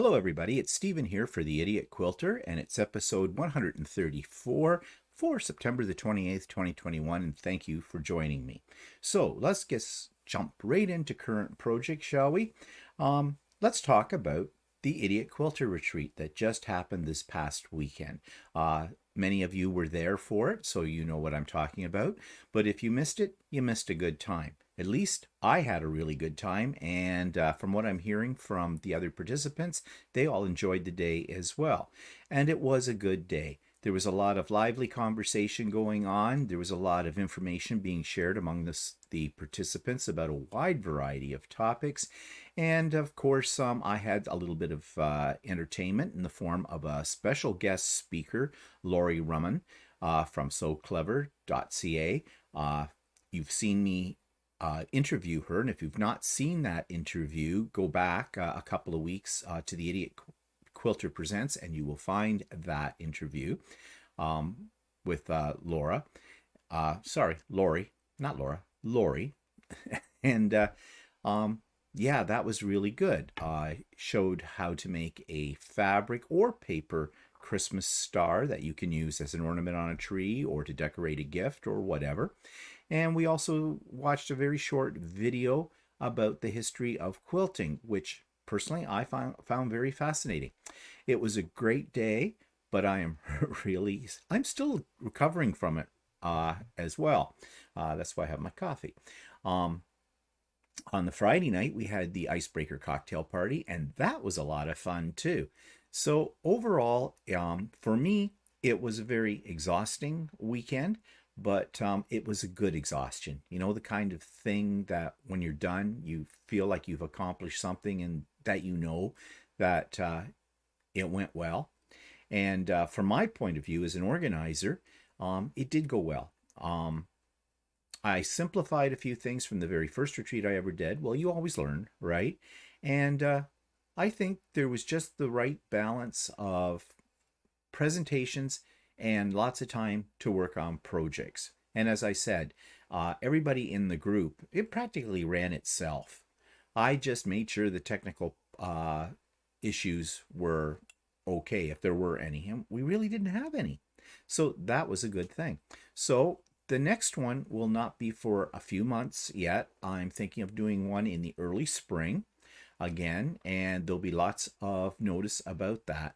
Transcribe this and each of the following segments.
Hello, everybody. It's Stephen here for the Idiot Quilter, and it's episode 134 for September the 28th, 2021, and thank you for joining me. So let's jump right into current project, shall we? Let's talk about the Idiot Quilter Retreat that just happened this past weekend. Many of you were there for it, so you know what I'm talking about. But if you missed it, you missed a good time. At least I had a really good time, and from what I'm hearing from the other participants, they all enjoyed the day as well. And it was a good day. There was a lot of lively conversation going on. There was a lot of information being shared among the participants about a wide variety of topics. And of course, I had a little bit of entertainment in the form of a special guest speaker, Lori Rumman from SoClever.ca. You've seen me interview her, and if you've not seen that interview, go back a couple of weeks to the Idiot Quilter Presents, and you will find that interview with Laura. Lori, not Laura, Lori. And yeah, that was really good. Showed how to make a fabric or paper Christmas star that you can use as an ornament on a tree or to decorate a gift or whatever. And we also watched a very short video about the history of quilting, which personally I found very fascinating. It was a great day, but I'm still recovering from it as well. That's why I have my coffee. On the Friday night, we had the icebreaker cocktail party, and that was a lot of fun too. So overall, for me, it was a very exhausting weekend, but it was a good exhaustion. You know, the kind of thing that when you're done, you feel like you've accomplished something and that you know that it went well. And from my point of view as an organizer, it did go well. I simplified a few things from the very first retreat I ever did. Well, you always learn, right? And I think there was just the right balance of presentations and lots of time to work on projects. And as I said, everybody in the group, it practically ran itself. I just made sure the technical issues were okay, if there were any. And we really didn't have any. So that was a good thing. So the next one will not be for a few months yet. I'm thinking of doing one in the early spring again, and there'll be lots of notice about that.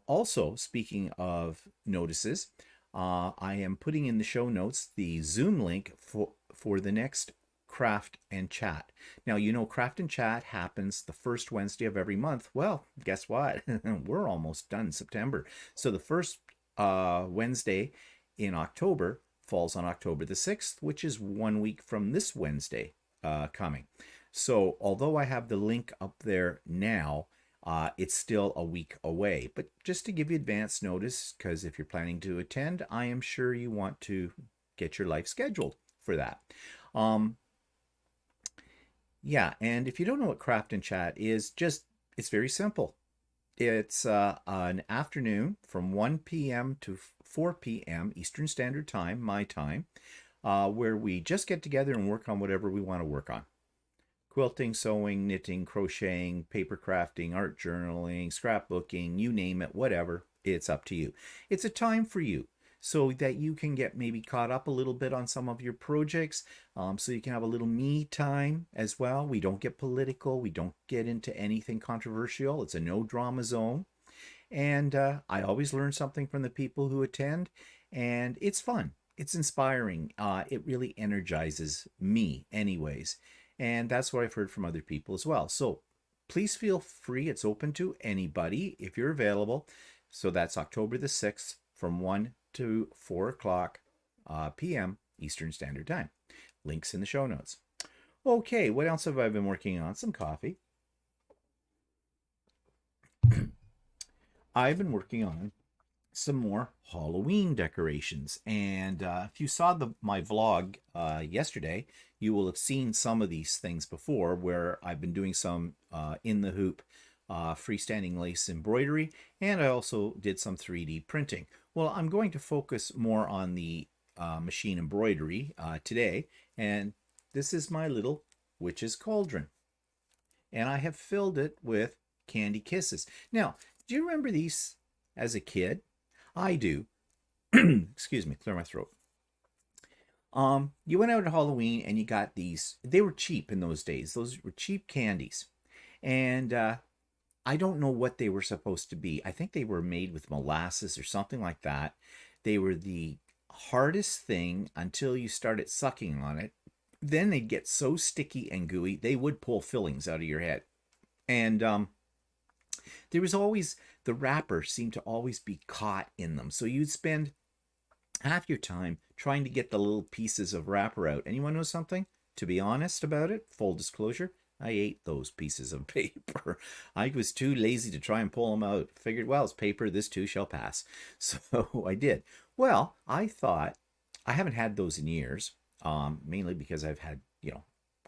Also, speaking of notices, I am putting in the show notes the Zoom link for the next Craft and Chat. Now, you know, Craft and Chat happens the first Wednesday of every month. Well, guess what? We're almost done September. So the first Wednesday in October falls on October the 6th, which is 1 week from this Wednesday coming. So although I have the link up there now, it's still a week away. But just to give you advance notice, because if you're planning to attend, I am sure you want to get your life scheduled for that. Yeah, and if you don't know what Craft and Chat is, it's very simple. It's an afternoon from 1 p.m. to 4 p.m. Eastern Standard Time, my time, where we just get together and work on whatever we want to work on. Quilting, sewing, knitting, crocheting, paper crafting, art journaling, scrapbooking, you name it, whatever, it's up to you. It's a time for you so that you can get maybe caught up a little bit on some of your projects, so you can have a little me time as well. We don't get political. We don't get into anything controversial. It's a no drama zone. And I always learn something from the people who attend, and it's fun. It's inspiring. It really energizes me anyways. And that's what I've heard from other people as well. So please feel free. It's open to anybody if you're available. So that's October the 6th from 1 to 4 o'clock p.m. Eastern Standard Time. Links in the show notes. Okay, what else have I been working on? Some coffee. I've been working on some more Halloween decorations. And if you saw my vlog yesterday, you will have seen some of these things before, where I've been doing some in the hoop freestanding lace embroidery, and I also did some 3D printing. Well, I'm going to focus more on the machine embroidery today, and this is my little witch's cauldron. And I have filled it with candy kisses. Now, do you remember these as a kid? I do. Excuse me, clear my throat. You went out at Halloween and you got these. They were cheap in those days. Those were cheap candies. And I don't know what they were supposed to be. I think they were made with molasses or something like that. They were the hardest thing until you started sucking on it. Then they'd get so sticky and gooey, they would pull fillings out of your head. And there was always, the wrapper seemed to always be caught in them. So you'd spend half your time trying to get the little pieces of wrapper out. And you want to know something? To be honest about it, full disclosure, I ate those pieces of paper. I was too lazy to try and pull them out. Figured, well, it's paper, this too shall pass. So I did. Well, I thought, I haven't had those in years, mainly because I've had,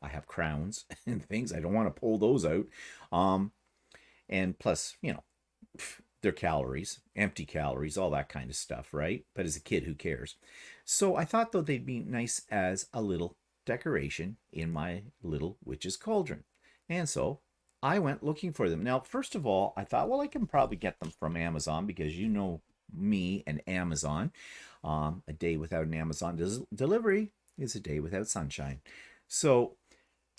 I have crowns and things. I don't want to pull those out. And plus, they're calories, empty calories, all that kind of stuff, right? But as a kid, who cares? So I thought, though, they'd be nice as a little decoration in my little witch's cauldron. And so I went looking for them. Now, first of all, I thought, well, I can probably get them from Amazon because you know me and Amazon. A day without an Amazon delivery is a day without sunshine. So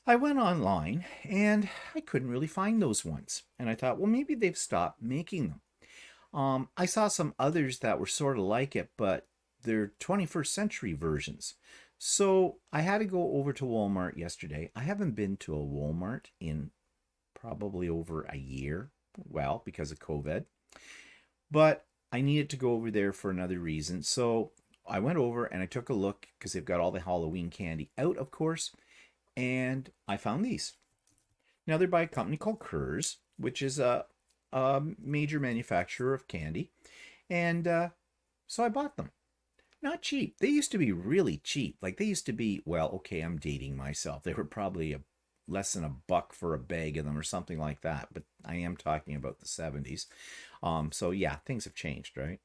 I went online and I couldn't really find those ones. And I thought, well, maybe they've stopped making them. I saw some others that were sort of like it, but they're 21st century versions. So I had to go over to Walmart yesterday. I haven't been to a Walmart in probably over a year. Well, because of COVID. But I needed to go over there for another reason. So I went over and I took a look because they've got all the Halloween candy out, of course. And I found these. Now they're by a company called Kurz, which is a major manufacturer of candy. And so I bought them. Not cheap. They used to be really cheap. Like they used to be, well, okay, I'm dating myself. They were probably less than $1 for a bag of them or something like that. But I am talking about the 70s. So yeah, things have changed, right?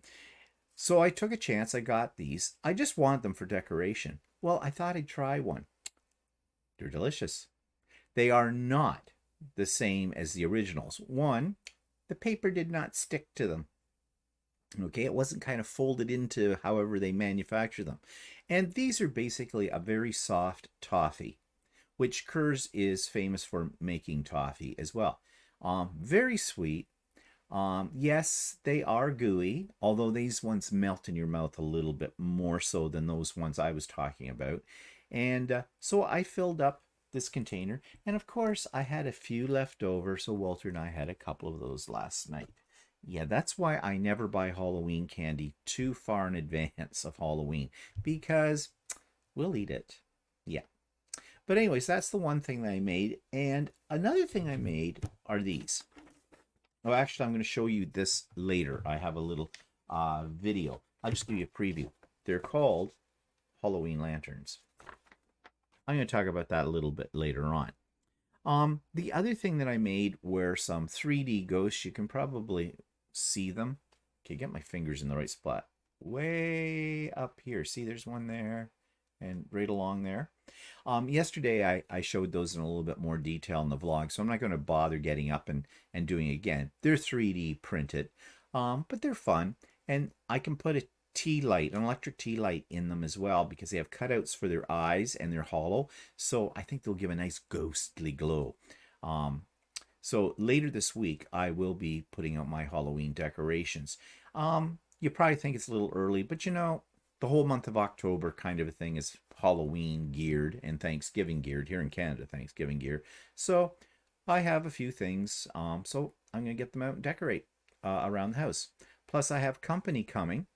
So I took a chance. I got these. I just wanted them for decoration. Well, I thought I'd try one. They're delicious. They are not the same as the originals. One, the paper did not stick to them. Okay, it wasn't kind of folded into however they manufacture them. And these are basically a very soft toffee, which Kurz is famous for making toffee as well. Very sweet. Yes, they are gooey, although these ones melt in your mouth a little bit more so than those ones I was talking about. And so I filled up this container. And of course, I had a few left over. So Walter and I had a couple of those last night. Yeah, that's why I never buy Halloween candy too far in advance of Halloween. Because we'll eat it. Yeah. But anyways, that's the one thing that I made. And another thing I made are these. Oh, actually, I'm going to show you this later. I have a little video. I'll just give you a preview. They're called Halloween lanterns. I'm going to talk about that a little bit later on. The other thing that I made were some 3D ghosts. You can probably see them. Okay, get my fingers in the right spot. Way up here. See, there's one there and right along there. Yesterday, I showed those in a little bit more detail in the vlog, so I'm not going to bother getting up and doing it again. They're 3D printed, but they're fun. And I can put a tea light, an electric tea light in them as well because they have cutouts for their eyes and they're hollow. So I think they'll give a nice ghostly glow. So later this week, I will be putting out my Halloween decorations. You probably think it's a little early, but the whole month of October kind of a thing is Halloween geared and Thanksgiving geared here in Canada, Thanksgiving gear. So I have a few things. So I'm going to get them out and decorate around the house. Plus I have company coming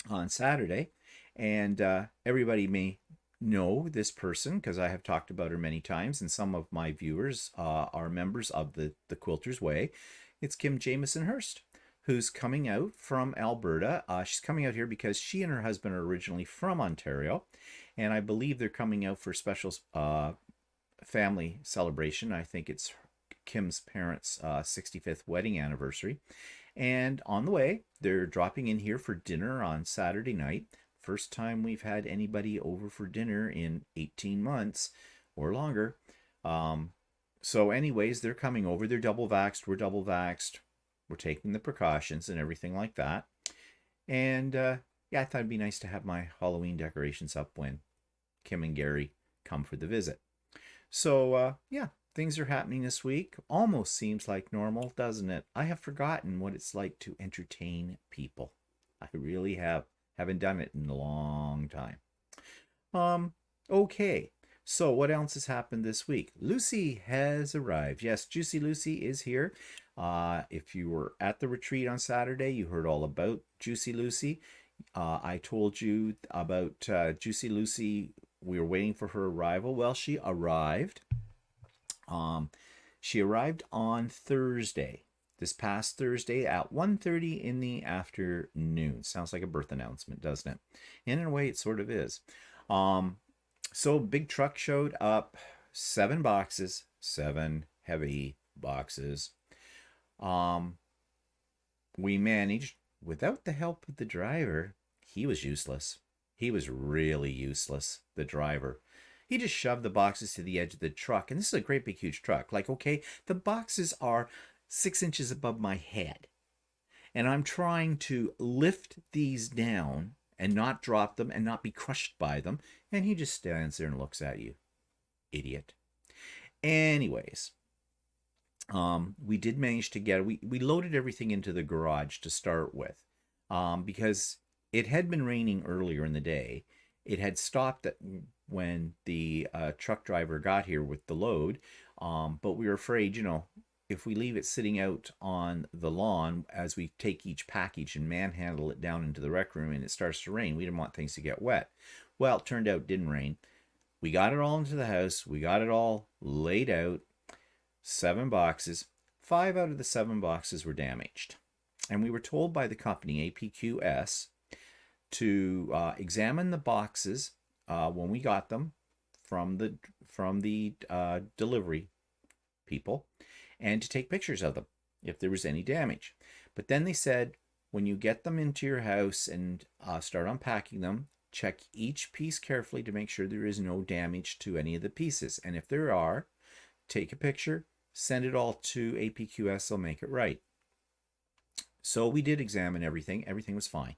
on Saturday, and everybody may know this person because I have talked about her many times, and some of my viewers are members of the Quilter's Way. It's Kim Jameson Hurst, who's coming out from Alberta. She's coming out here because she and her husband are originally from Ontario, and I believe they're coming out for a special family celebration. I think it's Kim's parents' 65th wedding anniversary. And on the way, they're dropping in here for dinner on Saturday night. First time we've had anybody over for dinner in 18 months or longer. So anyways, they're coming over. They're double vaxxed. We're double vaxxed. We're taking the precautions and everything like that. And yeah, I thought it'd be nice to have my Halloween decorations up when Kim and Gary come for the visit. So yeah, things are happening this week. Almost seems like normal, doesn't it? I have forgotten what it's like to entertain people. I really have. Haven't done it in a long time. Okay. So what else has happened this week? Lucey has arrived. Yes, Juicy Lucy is here. If you were at the retreat on Saturday, you heard all about Juicy Lucy. I told you about Juicy Lucy. We were waiting for her arrival. Well, she arrived. She arrived on Thursday, this past Thursday at 1:30 in the afternoon. Sounds like a birth announcement, doesn't it? And in a way, it sort of is. So big truck showed up, 7 boxes, 7 heavy boxes. We managed, without the help of the driver. He was useless. He was really useless, the driver. He just shoved the boxes to the edge of the truck. And this is a great big huge truck. Like, okay, the boxes are 6 inches above my head. And I'm trying to lift these down and not drop them and not be crushed by them. And he just stands there and looks at you. Idiot. Anyways, we did manage to get, we loaded everything into the garage to start with, because it had been raining earlier in the day. It had stopped when the truck driver got here with the load, but we were afraid, if we leave it sitting out on the lawn as we take each package and manhandle it down into the rec room and it starts to rain, we didn't want things to get wet. Well, it turned out it didn't rain. We got it all into the house. We got it all laid out. 7 boxes. 5 out of the 7 boxes were damaged. And we were told by the company, APQS, to examine the boxes when we got them from the delivery people, and to take pictures of them if there was any damage. But then they said, when you get them into your house and start unpacking them, check each piece carefully to make sure there is no damage to any of the pieces. And if there are, take a picture, send it all to APQS, they'll make it right. So we did examine everything. Everything was fine.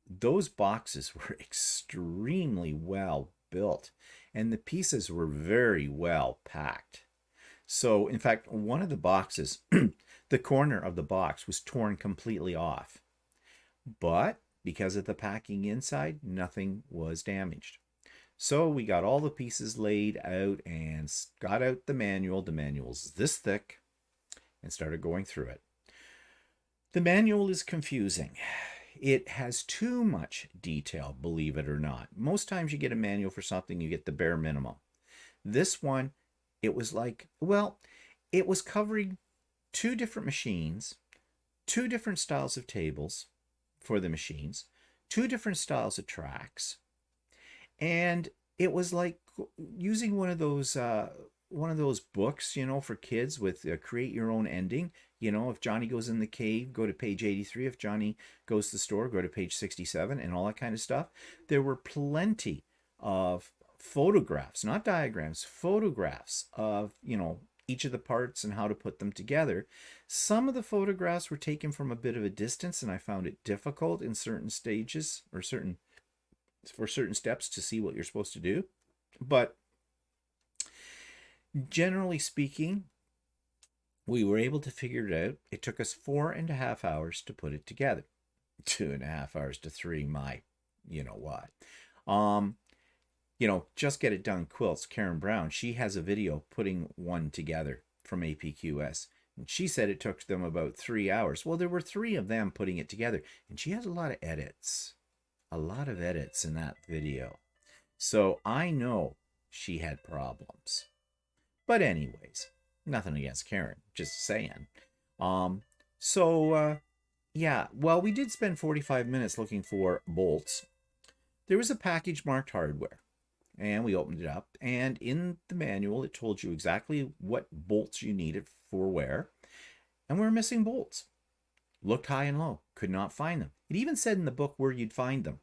Those boxes were extremely well built, and the pieces were very well packed. So, in fact, one of the boxes, the corner of the box was torn completely off. But because of the packing inside, nothing was damaged. So we got all the pieces laid out and got out the manual. The manual's this thick, and started going through it. The manual is confusing. It has too much detail, believe it or not. Most times you get a manual for something, you get the bare minimum. This one, it was like, well, it was covering 2 different machines, 2 different styles of tables for the machines, 2 different styles of tracks. And it was like using one of those books, for kids with create your own ending. If Johnny goes in the cave, go to page 83. If Johnny goes to the store, go to page 67, and all that kind of stuff. There were plenty of photographs, not diagrams, photographs of, each of the parts and how to put them together. Some of the photographs were taken from a bit of a distance, and I found it difficult in certain stages or for certain steps to see what you're supposed to do. But generally speaking, we were able to figure it out. It took us 4.5 hours to put it together. 2.5 hours to 3, my, what. Just Get It Done Quilts, Karen Brown, she has a video putting one together from APQS. And she said it took them about 3 hours. Well, there were 3 of them putting it together. And she has a lot of edits. A lot of edits in that video. So I know she had problems. But anyways, nothing against Karen, just saying. Yeah, well, we did spend 45 minutes looking for bolts. There was a package marked hardware, and we opened it up, and in the manual, it told you exactly what bolts you needed for where, and we were missing bolts. Looked high and low, could not find them. It even said in the book where you'd find them.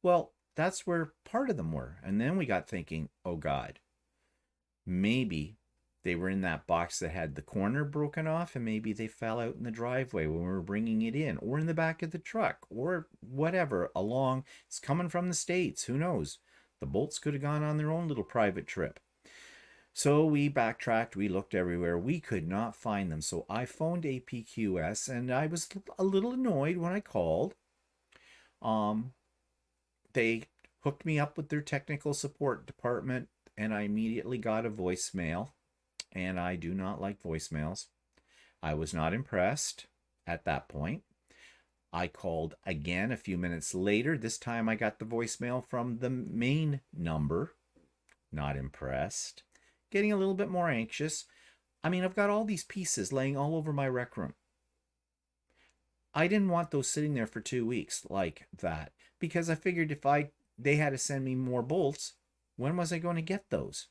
Well, that's where part of them were, and then we got thinking, oh God, maybe They were in that box that had the corner broken off, and maybe they fell out in the driveway when we were bringing it in, or in the back of the truck, or whatever along. It's coming from the States. Who knows? The bolts could have gone on their own little private trip. So we backtracked. We looked everywhere. We could not find them. So I phoned APQS, and I was a little annoyed when I called. They hooked me up with their technical support department, and I immediately got a voicemail. And I do not like voicemails. I was not impressed at that point. I called again a few minutes later. This time I got the voicemail from the main number. Not impressed. Getting a little bit more anxious. I mean, I've got all these pieces laying all over my rec room. I didn't want those sitting there for 2 weeks like that, because I figured if they had to send me more bolts, when was I going to get those?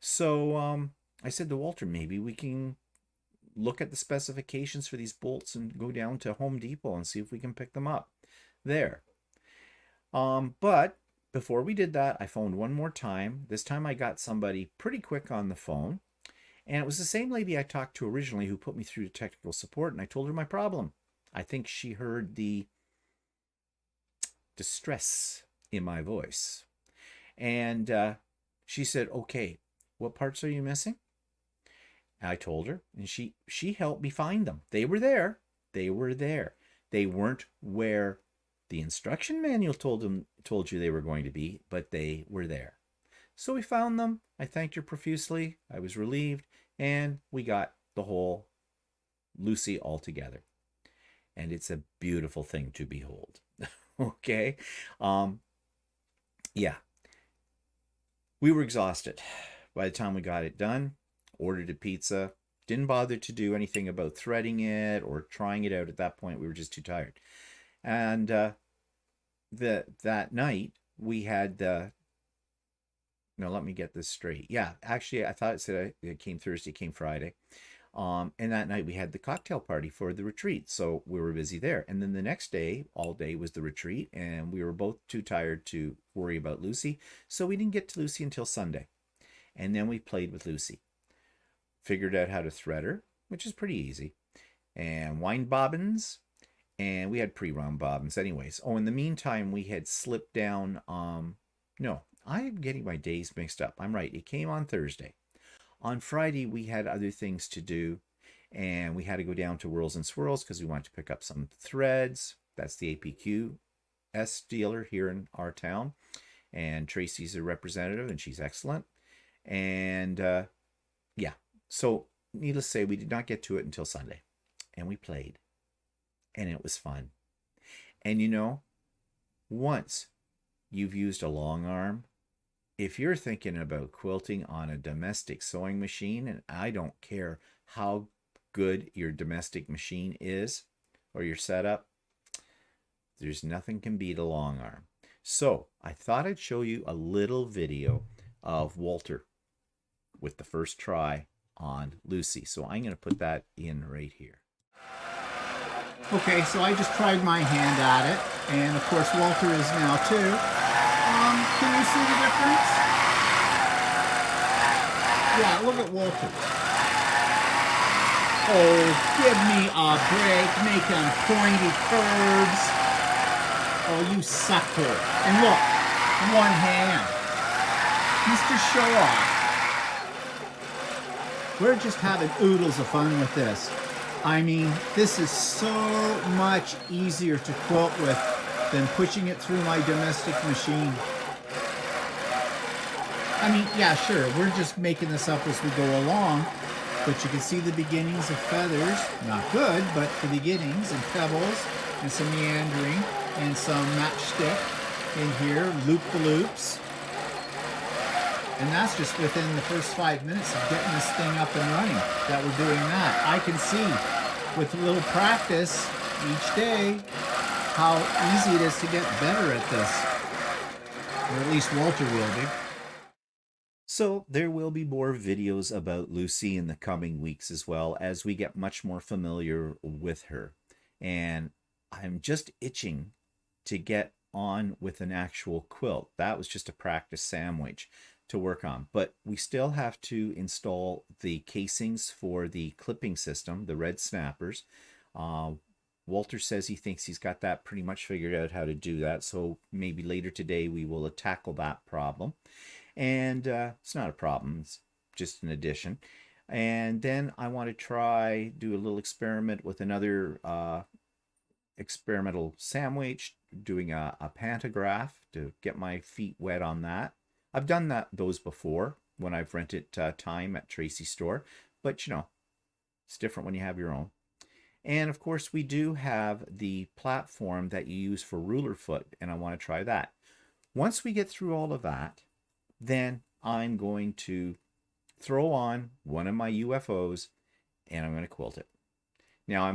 So I said to Walter, maybe we can look at the specifications for these bolts and go down to Home Depot and see if we can pick them up there. But before we did that, I phoned one more time. This time I got somebody pretty quick on the phone. And it was the same lady I talked to originally who put me through to technical support, and I told her my problem. I think she heard the distress in my voice. And she said, okay, what parts are you missing? I told her, and she helped me find them. They were there. They were there. They weren't where the instruction manual told you they were going to be, but they were there. So we found them. I thanked her profusely. I was relieved, and we got the whole Lucey all together. And it's a beautiful thing to behold. Okay. Yeah. We were exhausted by the time we got it done. Ordered a pizza. Didn't bother to do anything about threading it or trying it out at that point. We were just too tired. And that night we had no, let me get this straight. Yeah, actually, I thought it said it came Thursday, it came Friday. And that night we had the cocktail party for the retreat. So we were busy there. And then the next day, all day was the retreat. And we were both too tired to worry about Lucey. So we didn't get to Lucey until Sunday. And then we played with Lucey. Figured out how to thread her, which is pretty easy. And wind bobbins. And we had pre-round bobbins anyways. Oh, in the meantime, we had slipped down. No, I'm getting my days mixed up. I'm right. It came on Thursday. On Friday, we had other things to do, and we had to go down to Whirls and Swirls because we wanted to pick up some threads. That's the APQS dealer here in our town, and Tracy's a representative, and she's excellent. And yeah, so needless to say, we did not get to it until Sunday, and we played, and it was fun. And you know, once you've used a long arm, if you're thinking about quilting on a domestic sewing machine, and I don't care how good your domestic machine is or your setup, there's nothing can beat a long arm. So I thought I'd show you a little video of Walter with the first try on Lucey. So I'm going to put that in right here. Okay, so I just tried my hand at it, and of course Walter is now too. Can you see the difference? Yeah, look at Walter. Oh, give me a break, making pointy curves. Oh, you sucker. And look, one hand. Mr. Show-Off. We're just having oodles of fun with this. I mean, this is so much easier to quilt with than pushing it through my domestic machine. I mean, yeah, sure, we're just making this up as we go along, but you can see the beginnings of feathers. Not good, but the beginnings, and pebbles, and some meandering, and some matchstick in here, loop-the-loops. And that's just within the first 5 minutes of getting this thing up and running that we're doing that. I can see with a little practice each day how easy it is to get better at this. Or at least Walter will be. So there will be more videos about Lucey in the coming weeks as well as we get much more familiar with her. And I'm just itching to get on with an actual quilt. That was just a practice sandwich. to work on. But we still have to install the casings for the clipping system, the red snappers. Walter says he thinks he's got that pretty much figured out how to do that. So maybe later today we will tackle that problem. And it's not a problem, it's just an addition. And then I want to do a little experiment with another experimental sandwich, doing a pantograph to get my feet wet on that. I've done those before when I've rented time at Tracy's store, but it's different when you have your own. And of course, we do have the platform that you use for ruler foot, and I want to try that. Once we get through all of that, then I'm going to throw on one of my UFOs and I'm going to quilt it. Now,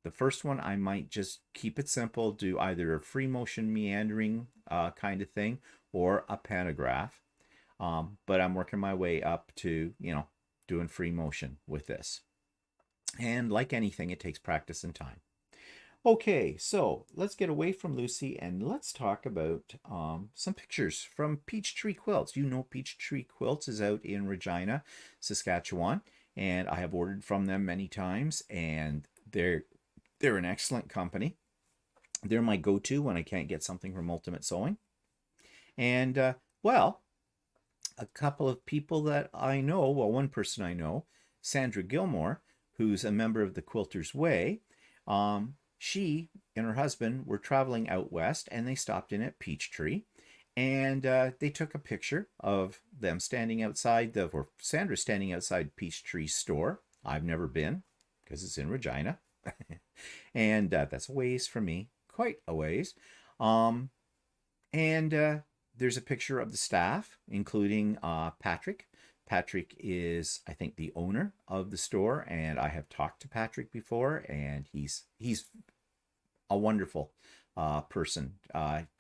the first one, I might just keep it simple, do either a free motion meandering kind of thing or a pantograph. But I'm working my way up to, doing free motion with this. And like anything, it takes practice and time. Okay, so let's get away from Lucey and let's talk about some pictures from Peachtree Quilts. You know Peachtree Quilts is out in Regina, Saskatchewan, and I have ordered from them many times, and they're an excellent company. They're my go-to when I can't get something from Ultimate Sewing. And, a couple of people that I know, one person I know, Sandra Gilmore, who's a member of the Quilter's Way, she and her husband were traveling out west, and they stopped in at Peachtree, and they took a picture of them standing outside or Sandra standing outside Peachtree's store. I've never been because it's in Regina, and that's a ways from me, quite a ways. There's a picture of the staff, including Patrick. Patrick is, I think, the owner of the store, and I have talked to Patrick before, and he's a wonderful person.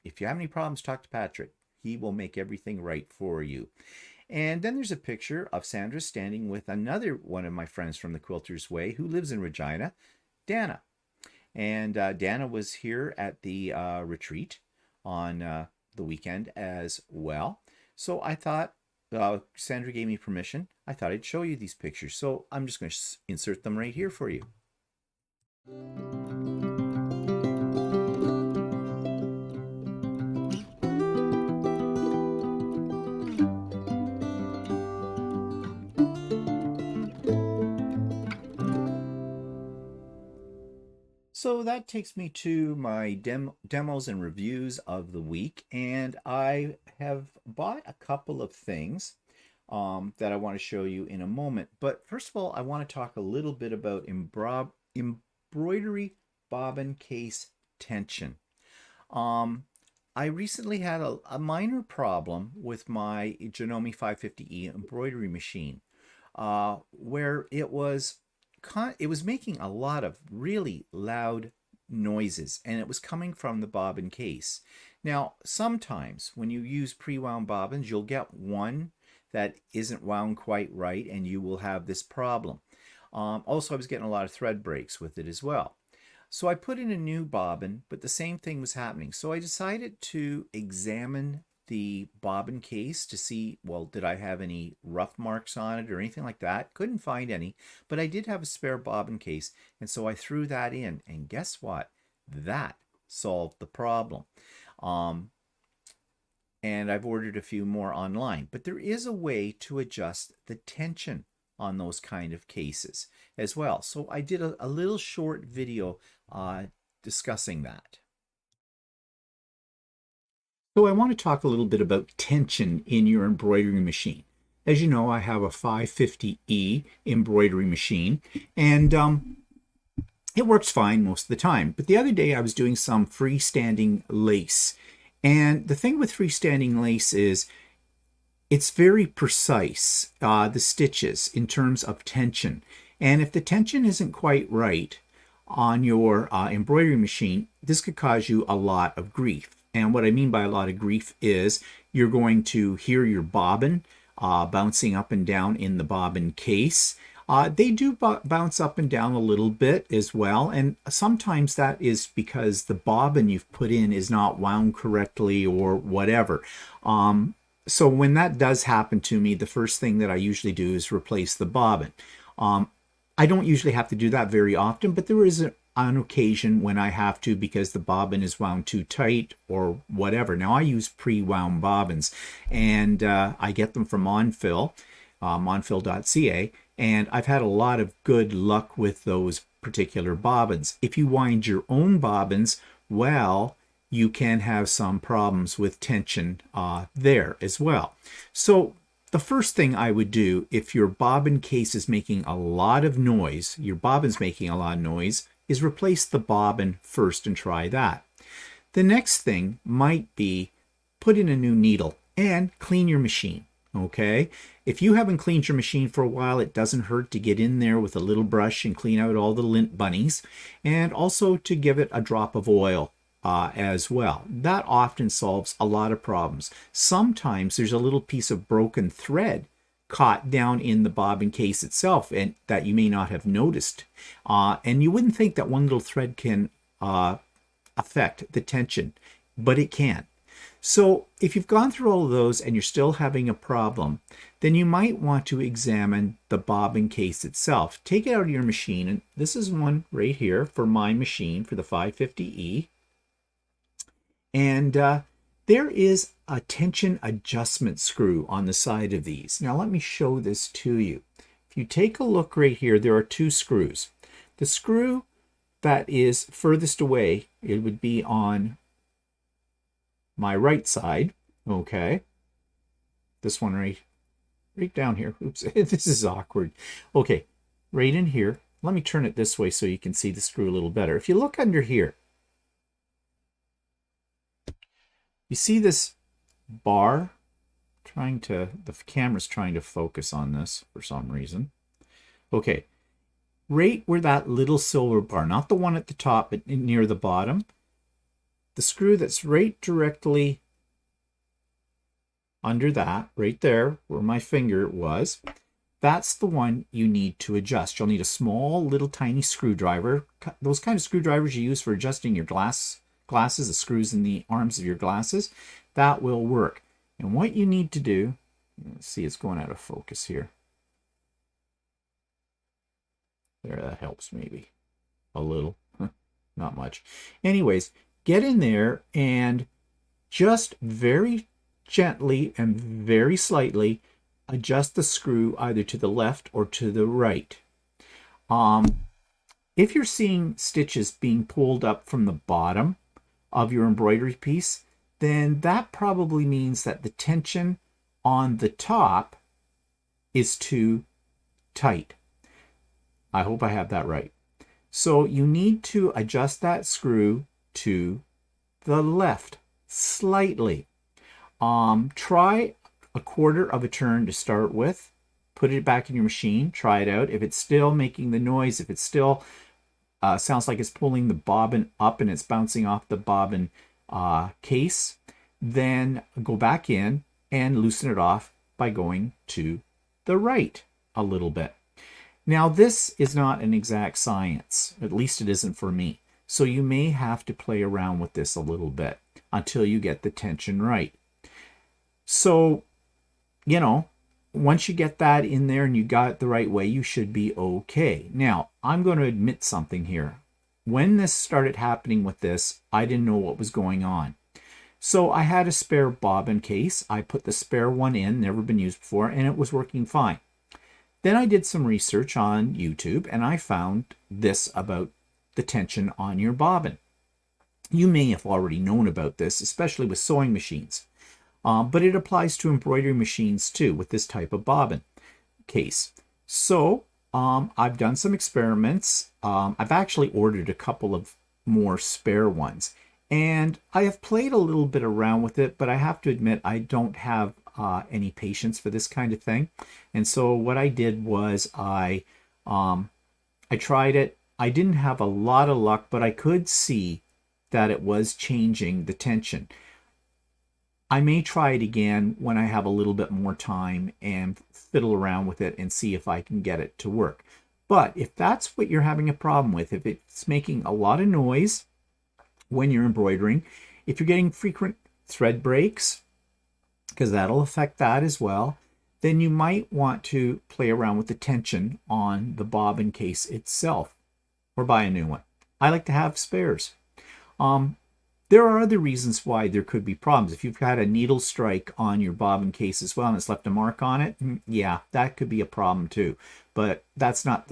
If you have any problems, talk to Patrick. He will make everything right for you. And then there's a picture of Sandra standing with another one of my friends from the Quilter's Way who lives in Regina, Dana. And Dana was here at the retreat on the weekend as well. So I thought, Sandra gave me permission. I thought I'd show you these pictures. So I'm just going to insert them right here for you. So that takes me to my demos and reviews of the week, and I have bought a couple of things that I want to show you in a moment. But first of all, I want to talk a little bit about embroidery bobbin case tension. I recently had a minor problem with my Janome 550E embroidery machine, where it was making a lot of really loud noises, and it was coming from the bobbin case. Now, sometimes when you use pre-wound bobbins, you'll get one that isn't wound quite right, and you will have this problem. Also, I was getting a lot of thread breaks with it as well. So I put in a new bobbin, but the same thing was happening. So I decided to examine the bobbin case to see, well, did I have any rough marks on it or anything like that? Couldn't find any, but I did have a spare bobbin case, and so I threw that in, and guess what? That solved the problem. And I've ordered a few more online, but there is a way to adjust the tension on those kind of cases as well. So I did a little short video discussing that. So I want to talk a little bit about tension in your embroidery machine. As you know, I have a 550E embroidery machine, and it works fine most of the time. But the other day I was doing some freestanding lace. And the thing with freestanding lace is it's very precise, the stitches, in terms of tension. And if the tension isn't quite right on your embroidery machine, this could cause you a lot of grief. And what I mean by a lot of grief is you're going to hear your bobbin bouncing up and down in the bobbin case. They do bounce up and down a little bit as well, and sometimes that is because the bobbin you've put in is not wound correctly or whatever. So when that does happen to me, the first thing that I usually do is replace the bobbin. Um, I don't usually have to do that very often, but there is an occasion when I have to because the bobbin is wound too tight or whatever. Now I use pre-wound bobbins, and I get them from Onfill, onfill.ca, and I've had a lot of good luck with those particular bobbins. If you wind your own bobbins, well, you can have some problems with tension there as well. So the first thing I would do if your bobbin case is making a lot of noise, your bobbin's making a lot of noise, is replace the bobbin first and try that. The next thing might be put in a new needle and clean your machine. Okay, if you haven't cleaned your machine for a while, it doesn't hurt to get in there with a little brush and clean out all the lint bunnies, and also to give it a drop of oil as well. That often solves a lot of problems. Sometimes there's a little piece of broken thread caught down in the bobbin case itself and that you may not have noticed. And you wouldn't think that one little thread can affect the tension, but it can. So if you've gone through all of those and you're still having a problem, then you might want to examine the bobbin case itself. Take it out of your machine, and this is one right here for my machine for the 550E. And there is a tension adjustment screw on the side of these. Now let me show this to you. If you take a look right here, there are two screws. The screw that is furthest away, it would be on my right side. Okay. This one right down here. Oops, this is awkward. Okay, right in here. Let me turn it this way so you can see the screw a little better. If you look under here, you see this bar? The camera's trying to focus on this for some reason. Okay, right where that little silver bar, not the one at the top, but near the bottom, the screw that's right directly under that, right there where my finger was, that's the one you need to adjust. You'll need a small little tiny screwdriver, those kind of screwdrivers you use for adjusting your glasses, the screws in the arms of your glasses. That will work. And what you need to do, let's see, it's going out of focus here. There, that helps maybe a little, not much. Anyways, get in there and just very gently and very slightly adjust the screw either to the left or to the right. If you're seeing stitches being pulled up from the bottom of your embroidery piece, then that probably means that the tension on the top is too tight. I hope I have that right. So you need to adjust that screw to the left slightly. Try a quarter of a turn to start with. Put it back in your machine. Try it out. If it's still making the noise, if it still sounds like it's pulling the bobbin up and it's bouncing off the bobbin case, then go back in and loosen it off by going to the right a little bit. Now, this is not an exact science. At least it isn't for me. So you may have to play around with this a little bit until you get the tension right. So, you know, once you get that in there and you got it the right way, you should be okay. Now, I'm going to admit something here. When this started happening with this, I didn't know what was going on. So I had a spare bobbin case. I put the spare one in, never been used before, and it was working fine. Then I did some research on YouTube and I found this about the tension on your bobbin. You may have already known about this, especially with sewing machines, but it applies to embroidery machines too with this type of bobbin case. So I've done some experiments. I've actually ordered a couple of more spare ones, and I have played a little bit around with it, but I have to admit I don't have any patience for this kind of thing. And so what I did was I tried it. I didn't have a lot of luck, but I could see that it was changing the tension. I may try it again when I have a little bit more time and fiddle around with it and see if I can get it to work. But if that's what you're having a problem with, if it's making a lot of noise when you're embroidering, if you're getting frequent thread breaks, because that'll affect that as well. Then you might want to play around with the tension on the bobbin case itself or buy a new one. I like to have spares. There are other reasons why there could be problems. If you've had a needle strike on your bobbin case as well and it's left a mark on it, yeah, that could be a problem too. But that's not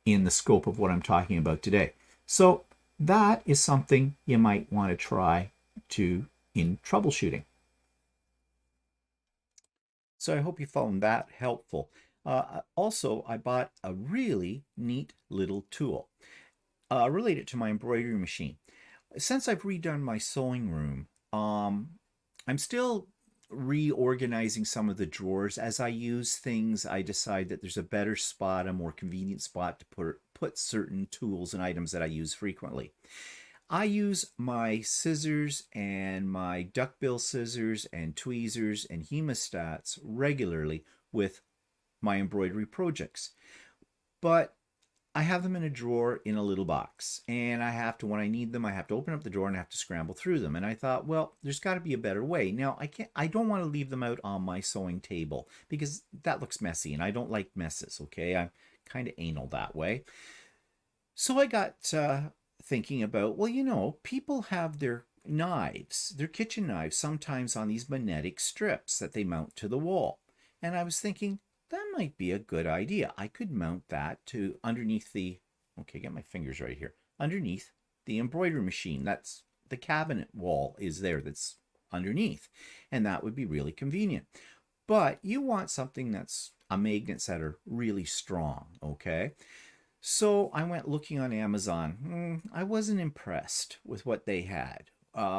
in the scope of what I'm talking about today. So that is something you might want to try in troubleshooting. So I hope you found that helpful. Also, I bought a really neat little tool related to my embroidery machine. Since I've redone my sewing room, I'm still reorganizing some of the drawers. As I use things, I decide that there's a better spot, a more convenient spot to put certain tools and items that I use frequently. I use my scissors and my duckbill scissors and tweezers and hemostats regularly with my embroidery projects. But I have them in a drawer in a little box, and when I need them, I have to open up the drawer and I have to scramble through them. And I thought, well, there's got to be a better way. Now, I don't want to leave them out on my sewing table because that looks messy and I don't like messes, okay? I'm kind of anal that way. So I got thinking about, well, people have their knives, their kitchen knives, sometimes on these magnetic strips that they mount to the wall. And I was thinking, that might be a good idea. I could mount that to underneath get my fingers right here, underneath the embroidery machine. That's the cabinet wall is there that's underneath. And that would be really convenient. But you want something that's magnets that are really strong, okay? So I went looking on Amazon. I wasn't impressed with what they had.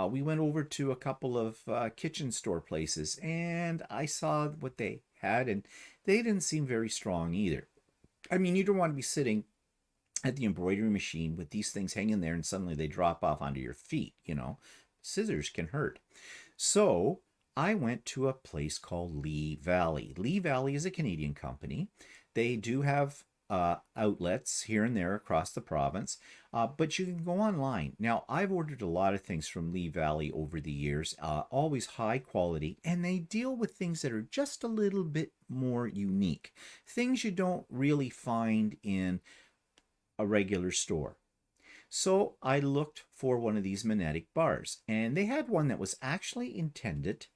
We went over to a couple of kitchen store places and I saw what they had and they didn't seem very strong either. I mean, you don't want to be sitting at the embroidery machine with these things hanging there and suddenly they drop off onto your feet, Scissors can hurt. So I went to a place called Lee Valley. Lee Valley is a Canadian company. They do have outlets here and there across the province, but you can go online. Now, I've ordered a lot of things from Lee Valley over the years, always high quality, and they deal with things that are just a little bit more unique, things you don't really find in a regular store. So I looked for one of these magnetic bars, and they had one that was actually intended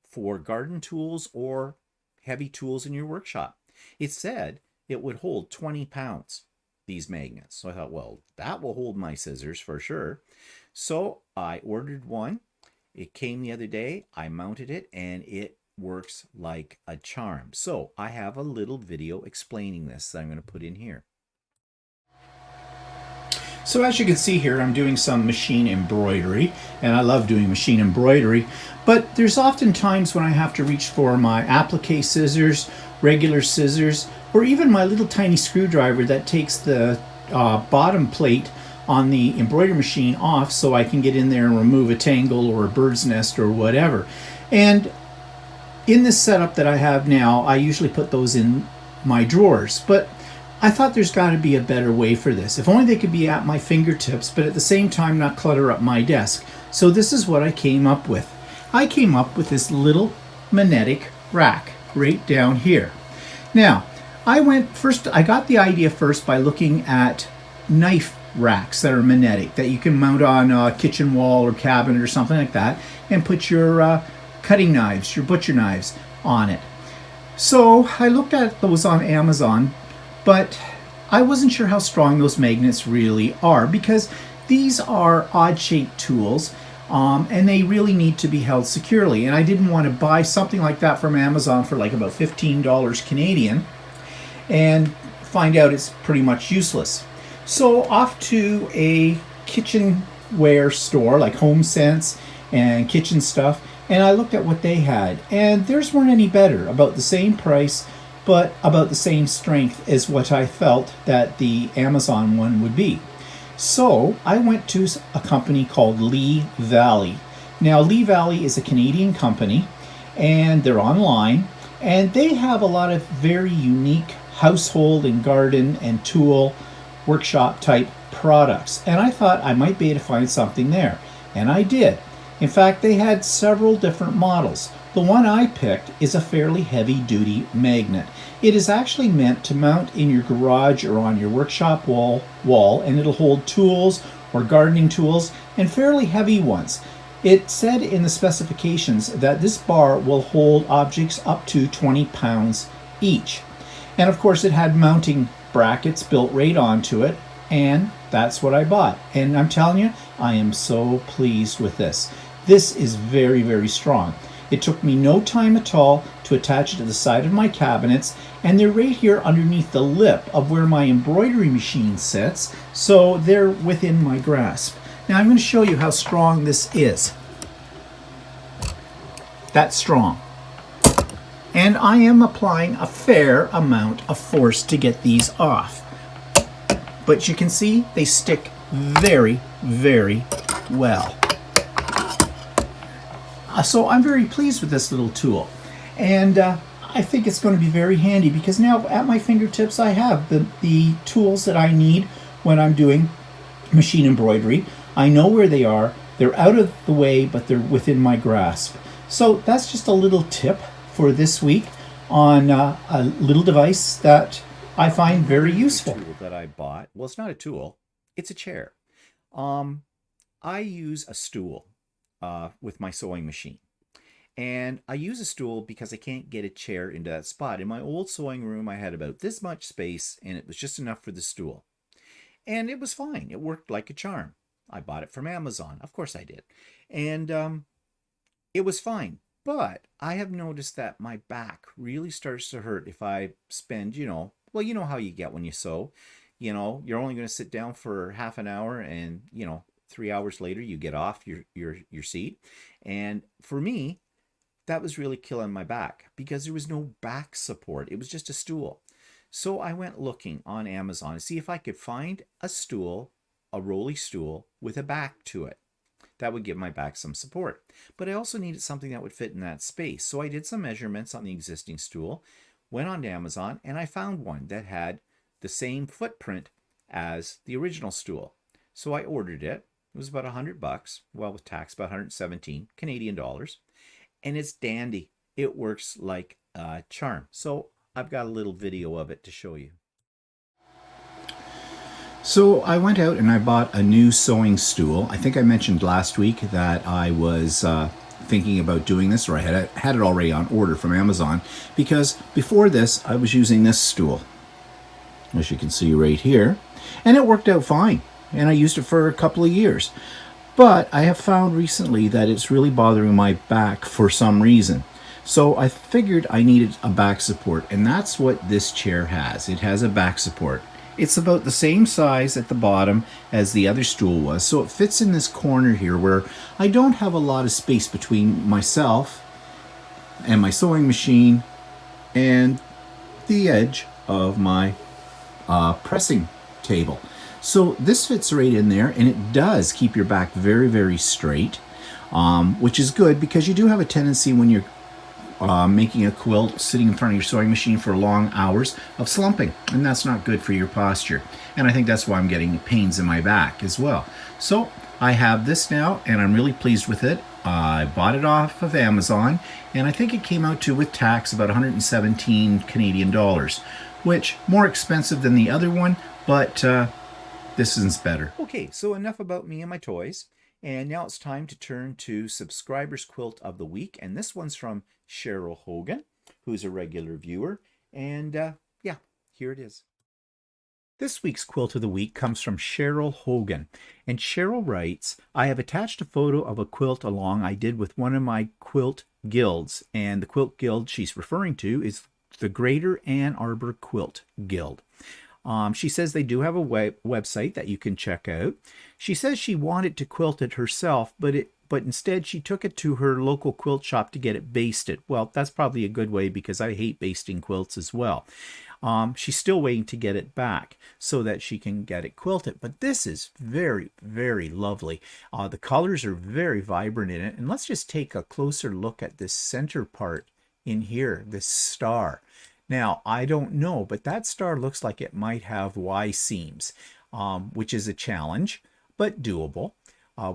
for garden tools or heavy tools in your workshop. It said it would hold 20 pounds, these magnets. So I thought, well, that will hold my scissors for sure. So I ordered one. It came the other day. I mounted it and it works like a charm. So I have a little video explaining this that I'm going to put in here. So as you can see here, I'm doing some machine embroidery, and I love doing machine embroidery, but there's often times when I have to reach for my applique scissors, regular scissors, or even my little tiny screwdriver that takes the bottom plate on the embroidery machine off so I can get in there and remove a tangle or a bird's nest or whatever. And in this setup that I have now, I usually put those in my drawers, but I thought there's got to be a better way for this. If only they could be at my fingertips, but at the same time not clutter up my desk. So this is what I came up with. I came up with this little magnetic rack right down here. Now, I got the idea first by looking at knife racks that are magnetic, that you can mount on a kitchen wall or cabinet or something like that, and put your cutting knives, your butcher knives on it. So I looked at those on Amazon, but I wasn't sure how strong those magnets really are because these are odd-shaped tools and they really need to be held securely. And I didn't want to buy something like that from Amazon for like about $15 Canadian and find out it's pretty much useless. So off to a kitchenware store like HomeSense and Kitchen Stuff, and I looked at what they had, and theirs weren't any better, about the same price, but about the same strength as what I felt that the Amazon one would be. So I went to a company called Lee Valley. Now, Lee Valley is a Canadian company, and they're online, and they have a lot of very unique household and garden and tool workshop type products. And I thought I might be able to find something there, and I did. In fact, they had several different models. The one I picked is a fairly heavy-duty magnet. It is actually meant to mount in your garage or on your workshop wall, and it'll hold tools or gardening tools and fairly heavy ones. It said in the specifications that this bar will hold objects up to 20 pounds each. And of course it had mounting brackets built right onto it, and that's what I bought. And I'm telling you, I am so pleased with this. This is very, very strong. It took me no time at all to attach it to the side of my cabinets, and they're right here underneath the lip of where my embroidery machine sits, so they're within my grasp. Now I'm going to show you how strong this is. That's strong. And I am applying a fair amount of force to get these off. But you can see they stick very, very well. So I'm very pleased with this little tool. And I think it's going to be very handy because now at my fingertips I have the tools that I need when I'm doing machine embroidery. I know where they are. They're out of the way, but they're within my grasp. So that's just a little tip for this week on a little device that I find very useful. Tool that I bought. Well, it's not a tool. It's a chair. I use a stool with my sewing machine. And I use a stool because I can't get a chair into that spot. In my old sewing room, I had about this much space, and it was just enough for the stool. And it was fine. It worked like a charm. I bought it from Amazon. Of course I did. And it was fine. But I have noticed that my back really starts to hurt if I spend, well, you know how you get when you sew. You're only going to sit down for half an hour, and 3 hours later you get off your seat. And for me, that was really killing my back because there was no back support. It was just a stool. So I went looking on Amazon to see if I could find a stool, a rolly stool with a back to it. That would give my back some support. But I also needed something that would fit in that space. So I did some measurements on the existing stool, went on to Amazon, and I found one that had the same footprint as the original stool. So I ordered it. It was about $100, well, with tax, about 117 Canadian dollars. And it's dandy. It works like a charm. So I've got a little video of it to show you. So I went out and I bought a new sewing stool. I think I mentioned last week that I was thinking about doing this, or I had it already on order from Amazon, because before this I was using this stool, as you can see right here, and it worked out fine, and I used it for a couple of years. But I have found recently that it's really bothering my back for some reason. So I figured I needed a back support, and that's what this chair has. It has a back support. It's about the same size at the bottom as the other stool was, so it fits in this corner here where I don't have a lot of space between myself and my sewing machine and the edge of my pressing table. So this fits right in there, and it does keep your back very, very straight, which is good because you do have a tendency when you're making a quilt, sitting in front of your sewing machine for long hours, of slumping, and that's not good for your posture. And I think that's why I'm getting pains in my back as well. So I have this now, and I'm really pleased with it. I bought it off of Amazon, and I think it came out to, with tax, about 117 Canadian dollars, which more expensive than the other one, but this is better. Okay, so enough about me and my toys. And now it's time to turn to Subscribers Quilt of the Week. And this one's from Cheryl Hogan, who's a regular viewer. And yeah, here it is. This week's Quilt of the Week comes from Cheryl Hogan. And Cheryl writes, I have attached a photo of a quilt along I did with one of my quilt guilds. And the quilt guild she's referring to is the Greater Ann Arbor Quilt Guild. She says they do have a website that you can check out. She says she wanted to quilt it herself, but instead she took it to her local quilt shop to get it basted. Well, that's probably a good way because I hate basting quilts as well. She's still waiting to get it back so that she can get it quilted. But this is very, very lovely. The colors are very vibrant in it. And let's just take a closer look at this center part in here, this star. Now, I don't know, but that star looks like it might have Y seams, which is a challenge, but doable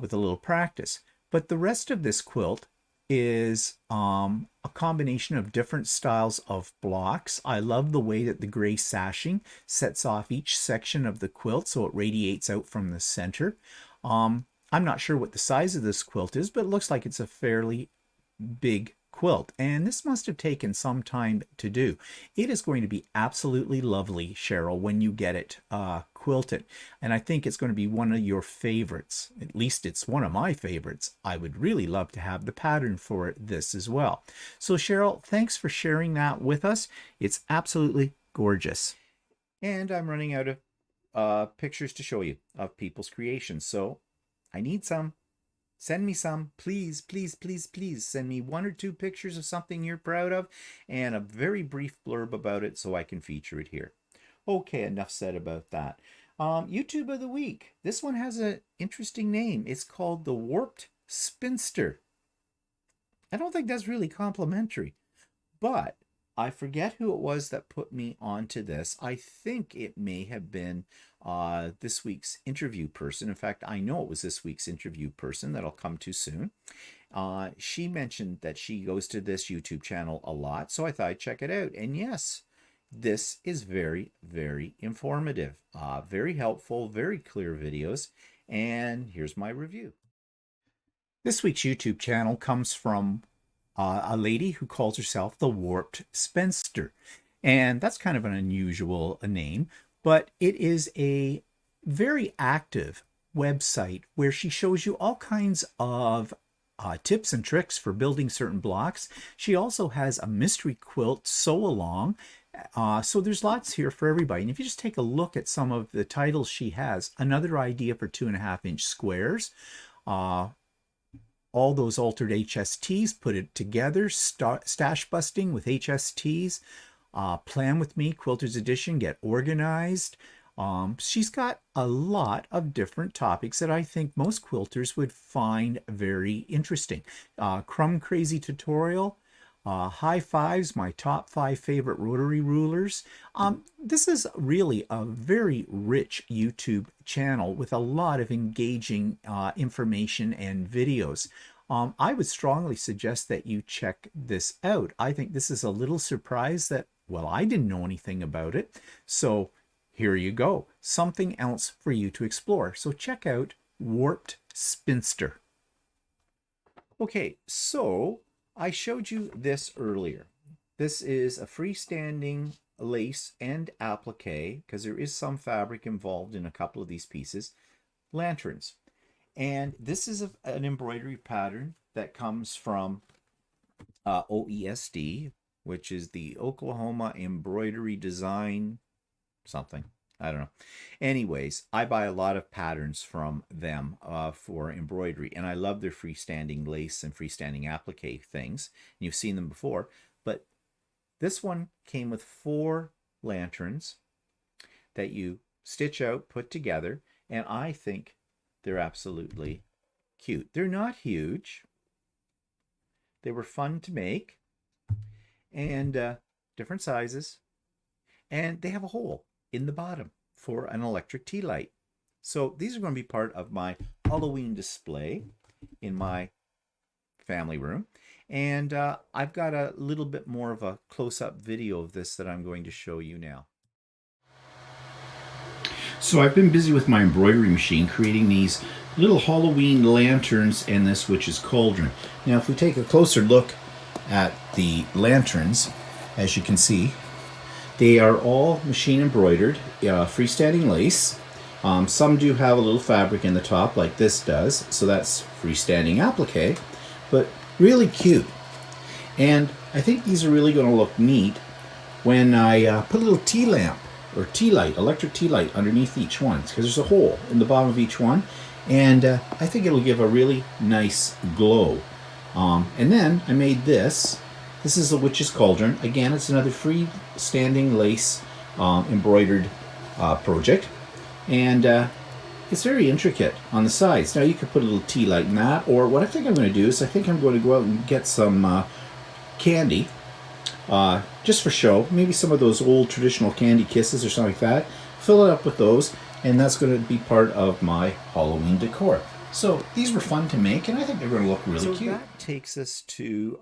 with a little practice. But the rest of this quilt is a combination of different styles of blocks. I love the way that the gray sashing sets off each section of the quilt so it radiates out from the center. I'm not sure what the size of this quilt is, but it looks like it's a fairly big quilt, and this must have taken some time to do. It is going to be absolutely lovely, Cheryl, when you get it quilted, and I think it's going to be one of your favorites. At least it's one of my favorites. I would really love to have the pattern for this as well. So Cheryl, thanks for sharing that with us. It's absolutely gorgeous. And I'm running out of pictures to show you of people's creations, so I need some. Send me some, please, please, please, please. Send me 1 or 2 pictures of something you're proud of and a very brief blurb about it so I can feature it here. Okay, enough said about that. YouTube of the week. This one has an interesting name. It's called the Warped Spinster. I don't think that's really complimentary, but I forget who it was that put me onto this. I think it may have been this week's interview person. In fact, I know it was this week's interview person that I'll come to soon. She mentioned that she goes to this YouTube channel a lot, so I thought I'd check it out. And yes, this is very, very informative, very helpful, very clear videos. And here's my review. This week's YouTube channel comes from a lady who calls herself the Warped Spinster. And that's kind of an unusual name, but it is a very active website where she shows you all kinds of tips and tricks for building certain blocks. She also has a mystery quilt sew along. So there's lots here for everybody. And if you just take a look at some of the titles she has, another idea for 2.5-inch squares, all those altered HSTs, put it together, stash busting with HSTs, plan with me, Quilter's Edition, get organized. She's got a lot of different topics that I think most quilters would find very interesting. Crumb Crazy tutorial, high fives, my top 5 favorite rotary rulers. This is really a very rich YouTube channel with a lot of engaging information and videos. I would strongly suggest that you check this out. I think this is a little surprise that, well, I didn't know anything about it. So here you go. Something else for you to explore. So check out Warped Spinster. Okay, so I showed you this earlier. This is a freestanding lace and applique, because there is some fabric involved in a couple of these pieces, lanterns. And this is an embroidery pattern that comes from OESD, which is the Oklahoma Embroidery Design something. I don't know. Anyways, I buy a lot of patterns from them for embroidery, and I love their freestanding lace and freestanding applique things. And you've seen them before, but this one came with 4 lanterns that you stitch out, put together, and I think they're absolutely cute. They're not huge. They were fun to make, and different sizes, and they have a hole in the bottom for an electric tea light. So these are going to be part of my Halloween display in my family room. And I've got a little bit more of a close-up video of this that I'm going to show you now. So I've been busy with my embroidery machine creating these little Halloween lanterns and this witch's cauldron. Now if we take a closer look at the lanterns, as you can see, they are all machine embroidered, freestanding lace. Some do have a little fabric in the top like this does, so that's freestanding applique, but really cute. And I think these are really going to look neat when I put a little tea lamp or tea light, electric tea light underneath each one, because there's a hole in the bottom of each one, and I think it'll give a really nice glow. And then I made this. This is a witch's cauldron. Again, it's another freestanding lace embroidered project, and it's very intricate on the sides. Now you could put a little tea light in that, or what I think I'm going to do is I think I'm going to go out and get some candy, just for show. Maybe some of those old traditional candy kisses or something like that. Fill it up with those, and that's going to be part of my Halloween decor. So these were fun to make, and I think they're going to look really So cute. that takes us to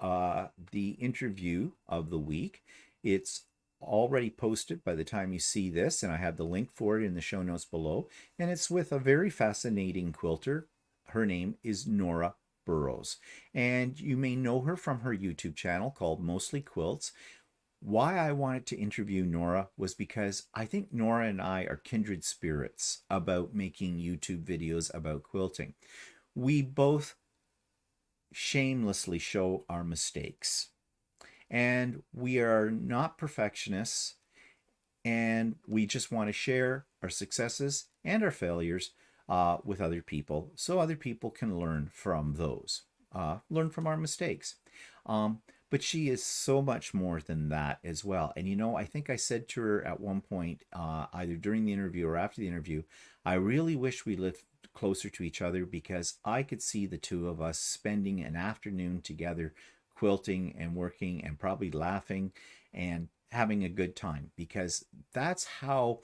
the interview of the week. It's already posted by the time you see this, and I have the link for it in the show notes below. And it's with a very fascinating quilter. Her name is Nora Burroughs, and you may know her from her YouTube channel called Mostly Quilts. Why I wanted to interview Nora was because I think Nora and I are kindred spirits about making YouTube videos about quilting. We both shamelessly show our mistakes. And we are not perfectionists, and we just want to share our successes and our failures with other people so other people can learn from those, learn from our mistakes. But she is so much more than that as well. And I think I said to her at one point, either during the interview or after the interview, I really wish we lived closer to each other because I could see the two of us spending an afternoon together quilting and working and probably laughing and having a good time, because that's how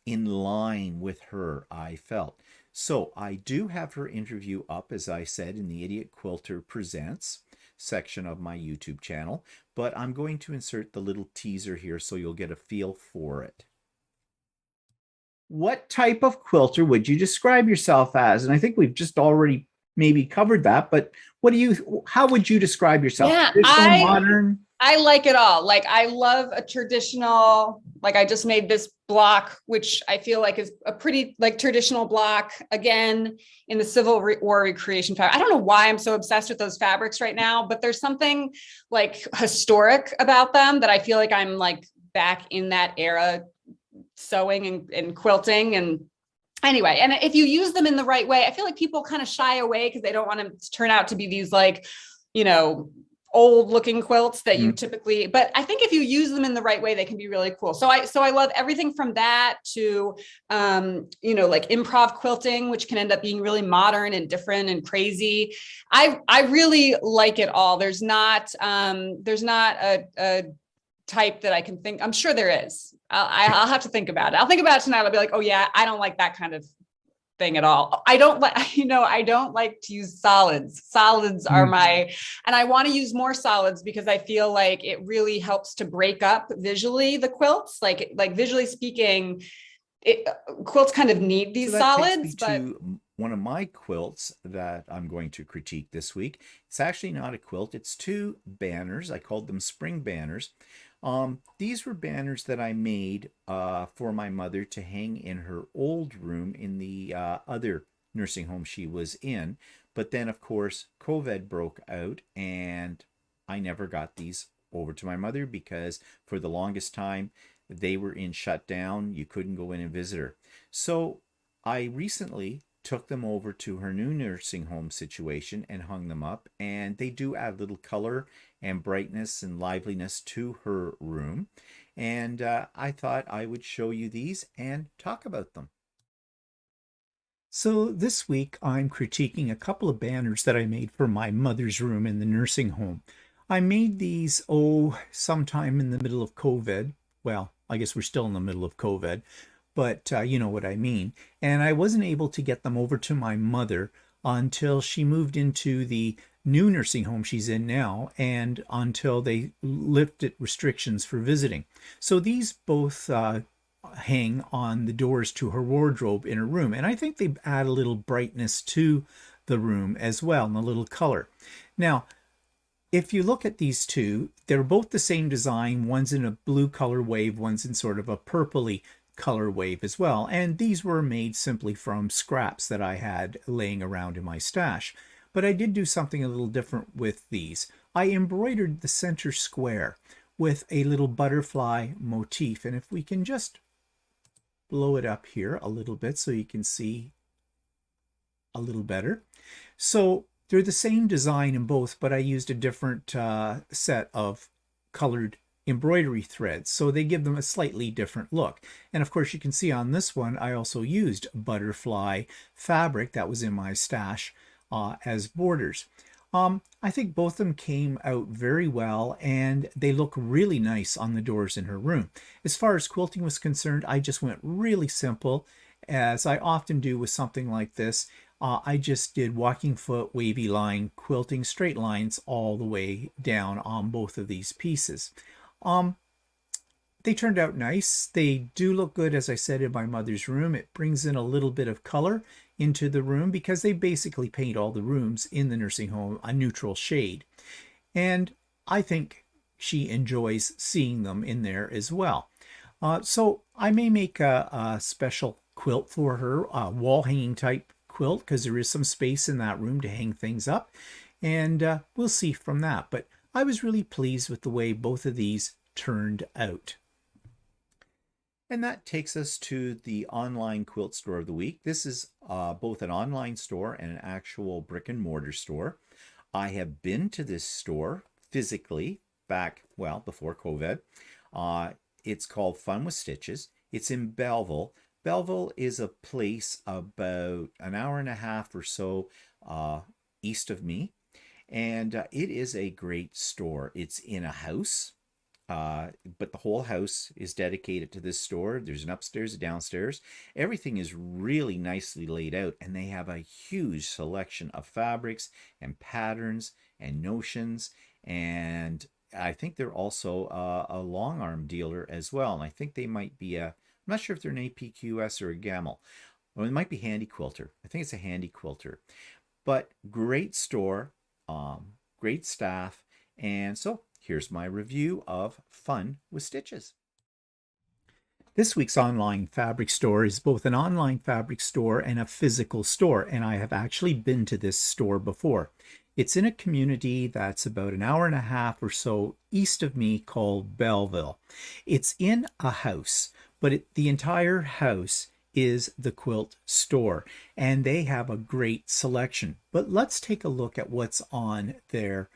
in line with her I felt. So I do have her interview up, as I said, in the Idiot Quilter Presents section of my YouTube channel, but I'm going to insert the little teaser here so you'll get a feel for it. What type of quilter would you describe yourself as? And I think we've just already maybe covered that, but how would you describe yourself? Yeah, Traditional, modern? I like it all. Like I love a traditional, like I just made this block, which I feel like is a pretty like traditional block, again, in the Civil War recreation fabric. I don't know why I'm so obsessed with those fabrics right now, but there's something like historic about them that I feel like I'm like back in that era sewing and quilting. And anyway, and if you use them in the right way, I feel like people kind of shy away because they don't want to turn out to be these like, old looking quilts that you typically, but I think if you use them in the right way, they can be really cool. So I love everything from that to, like improv quilting, which can end up being really modern and different and crazy. I really like it all. There's not a type that I can think. I'm sure there is. I'll have to think about it. I'll think about it tonight. I'll be like, oh yeah, I don't like that kind of thing at all. I don't like to use solids. Solids are and I want to use more solids because I feel like it really helps to break up visually the quilts. Like visually speaking, quilts kind of need these solids. But to one of my quilts that I'm going to critique this week. It's actually not a quilt. It's two banners. I called them spring banners. These were banners that I made for my mother to hang in her old room in the other nursing home she was in. But then, of course, COVID broke out and I never got these over to my mother because for the longest time, they were in shutdown. You couldn't go in and visit her. So I recently took them over to her new nursing home situation and hung them up. And they do add little color and brightness and liveliness to her room. And I thought I would show you these and talk about them. So this week I'm critiquing a couple of banners that I made for my mother's room in the nursing home. I made these, sometime in the middle of COVID. Well, I guess we're still in the middle of COVID, but you know what I mean. And I wasn't able to get them over to my mother until she moved into the new nursing home she's in now and until they lifted restrictions for visiting. So these both hang on the doors to her wardrobe in her room. And I think they add a little brightness to the room as well and a little color. Now, if you look at these two, they're both the same design. One's in a blue color wave, one's in sort of a purpley color wave as well. And these were made simply from scraps that I had laying around in my stash. But I did do something a little different with these. I embroidered the center square with a little butterfly motif. And if we can just blow it up here a little bit so you can see a little better. So they're the same design in both, but I used a different set of colored embroidery threads, so they give them a slightly different look. And of course, you can see on this one, I also used butterfly fabric that was in my stash as borders. I think both of them came out very well, and they look really nice on the doors in her room. As far as quilting was concerned, I just went really simple, as I often do with something like this. I just did walking foot, wavy line, quilting, straight lines all the way down on both of these pieces. Um, they turned out nice. They do look good, as I said, in my mother's room. It brings in a little bit of color into the room because they basically paint all the rooms in the nursing home a neutral shade. And I think she enjoys seeing them in there as well. So I may make a special quilt for her, a wall hanging type quilt, because there is some space in that room to hang things up. And we'll see from that. But I was really pleased with the way both of these turned out. And that takes us to the online quilt store of the week. This is both an online store and an actual brick and mortar store. I have been to this store physically back, well, before COVID. It's called Fun with Stitches. It's in Belleville. Belleville is a place about an hour and a half or so east of me. And it is a great store. It's in a house. But the whole house is dedicated to this store. There's an upstairs, a downstairs. Everything is really nicely laid out, and they have a huge selection of fabrics and patterns and notions. And I think they're also a long arm dealer as well. And I think they might be I'm not sure if they're an APQS or a Gamel. Or it might be Handy Quilter. I think it's a Handy Quilter. But great store, great staff. And so here's my review of Fun with Stitches. This week's online fabric store is both an online fabric store and a physical store, and I have actually been to this store before. It's in a community that's about an hour and a half or so east of me called Belleville. It's in a house, but the entire house is the quilt store, and they have a great selection. But let's take a look at what's on their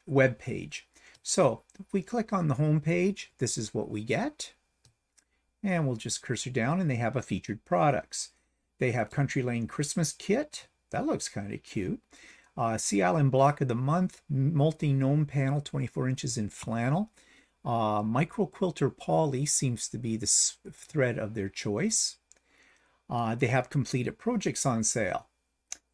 web page. So if we click on the home page, this is what we get. And we'll just cursor down, and they have a featured products. They have Country Lane Christmas Kit. That looks kind of cute. Sea Island Block of the Month, multi-gnome panel, 24 inches in flannel. Micro Quilter Poly seems to be the thread of their choice. They have completed projects on sale.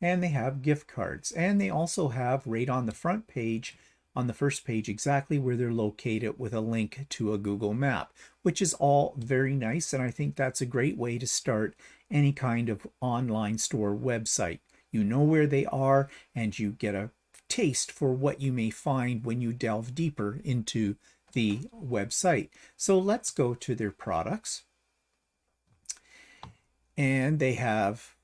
And they have gift cards. And they also have right on the front page, on the first page, exactly where they're located with a link to a Google map, which is all very nice. And I think that's a great way to start any kind of online store website. You know where they are, and you get a taste for what you may find when you delve deeper into the website. So let's go to their products. And they have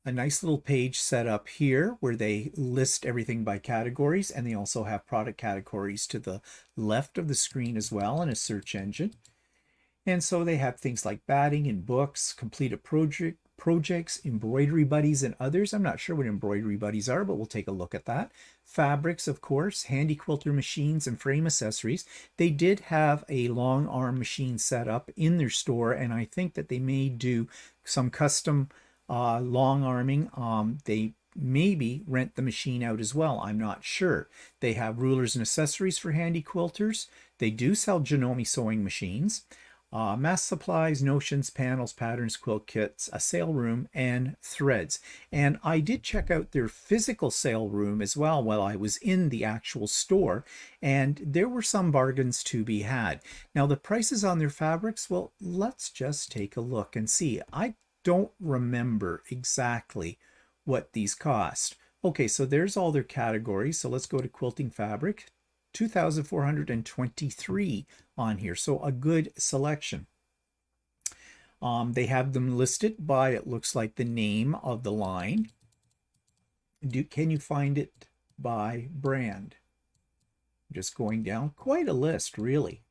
a nice little page set up here where they list everything by categories, and they also have product categories to the left of the screen as well, and a search engine. And so they have things like batting and books, completed projects, embroidery buddies, and others. I'm not sure what embroidery buddies are, but we'll take a look at that. Fabrics, of course, handy quilter machines and frame accessories. They did have a long arm machine set up in their store, and I think that they may do some custom long arming. They maybe rent the machine out as well. I'm not sure. They have rulers and accessories for handy quilters. They do sell Janome sewing machines. Mass supplies, notions, panels, patterns, quilt kits, a sale room, and threads. And I did check out their physical sale room as well while I was in the actual store, and there were some bargains to be had. Now, the prices on their fabrics, well, let's just take a look and see. I don't remember exactly what these cost. Okay, so there's all their categories. So let's go to quilting fabric. 2,423 on here, so a good selection. They have them listed by, it looks like, the name of the line. Can you find it by brand? Just going down, quite a list, really.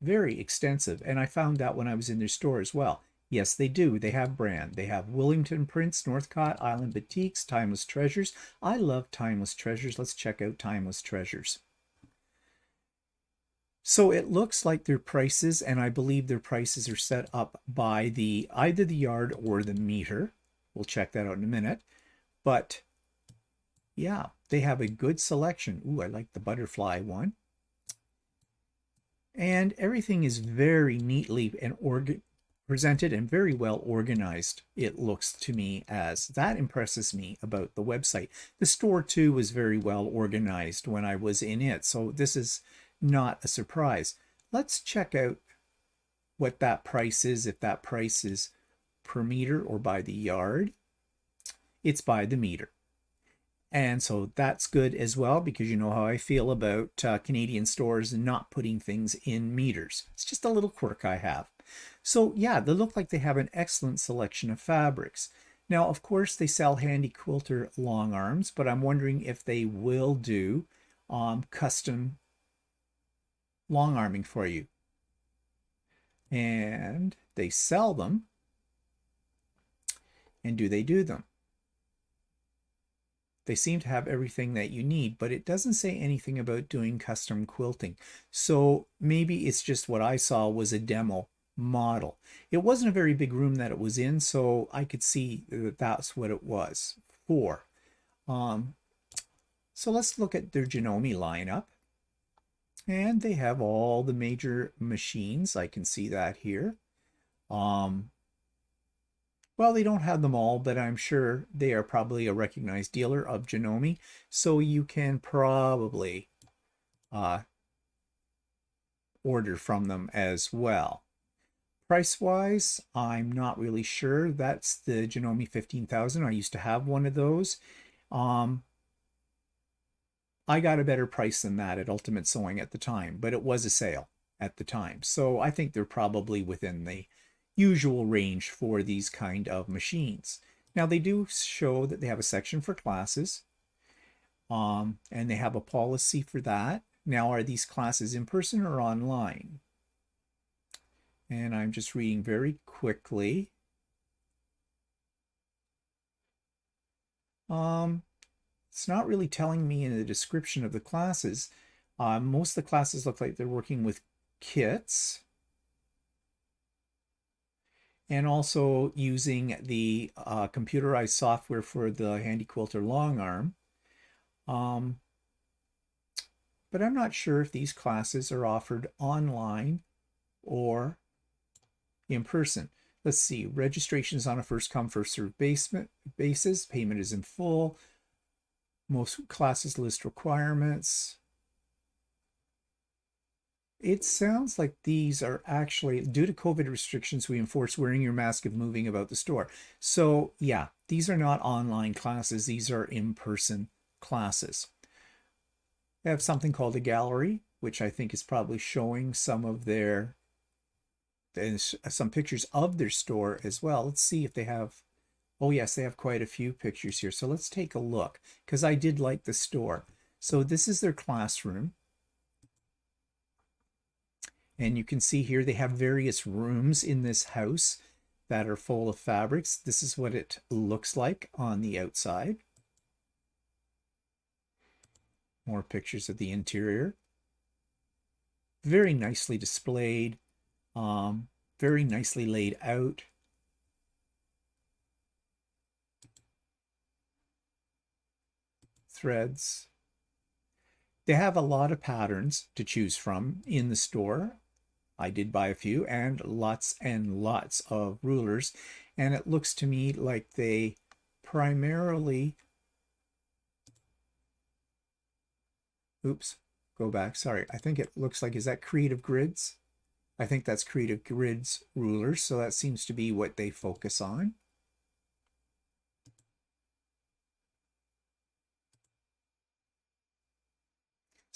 Very extensive, and I found that when I was in their store as well. Yes, they do. They have brand. They have Wilmington Prints, Northcott, Island Boutiques, Timeless Treasures. I love Timeless Treasures. Let's check out Timeless Treasures. So it looks like their prices, and I believe their prices are set up by either the yard or the meter. We'll check that out in a minute. But yeah, they have a good selection. Ooh, I like the butterfly one. And everything is very neatly and presented and very well organized, it looks to me as. That impresses me about the website. The store too was very well organized when I was in it, so this is not a surprise. Let's check out what that price is, if that price is per meter or by the yard. It's by the meter. And so that's good as well, because you know how I feel about Canadian stores not putting things in meters. It's just a little quirk I have. So yeah, they look like they have an excellent selection of fabrics. Now, of course, they sell handy quilter long arms, but I'm wondering if they will do custom long arming for you. And they sell them. And do they do them? They seem to have everything that you need, but it doesn't say anything about doing custom quilting. So maybe it's just what I saw was a demo model. It wasn't a very big room that it was in, so I could see that that's what it was for. So let's look at their Janome lineup. And they have all the major machines. I can see that here. Well, they don't have them all, but I'm sure they are probably a recognized dealer of Janome, so you can probably order from them as well. Price-wise, I'm not really sure. That's the Janome 15,000. I used to have one of those. I got a better price than that at Ultimate Sewing at the time, but it was a sale at the time. So I think they're probably within the usual range for these kind of machines. Now they do show that they have a section for classes, and they have a policy for that. Now, are these classes in person or online? And I'm just reading very quickly. It's not really telling me in the description of the classes. Most of the classes look like they're working with kits and also using the computerized software for the Handy Quilter long arm. But I'm not sure if these classes are offered online or in person. Let's see, registration is on a first come, first served basis. Payment is in full. Most classes list requirements. It sounds like these are actually, due to COVID restrictions, we enforce wearing your mask if moving about the store. So yeah, these are not online classes. These are in-person classes. They have something called a gallery, which I think is probably showing some of their, some pictures of their store as well. Let's see if they have, oh yes, they have quite a few pictures here. So let's take a look, because I did like the store. So this is their classroom. And you can see here they have various rooms in this house that are full of fabrics. This is what it looks like on the outside. More pictures of the interior. Very nicely displayed. Very nicely laid out. Threads. They have a lot of patterns to choose from in the store. I did buy a few, and lots of rulers. And it looks to me like they primarily, oops, go back, sorry. I think it looks like, is that Creative Grids? I think that's Creative Grids rulers, so that seems to be what they focus on.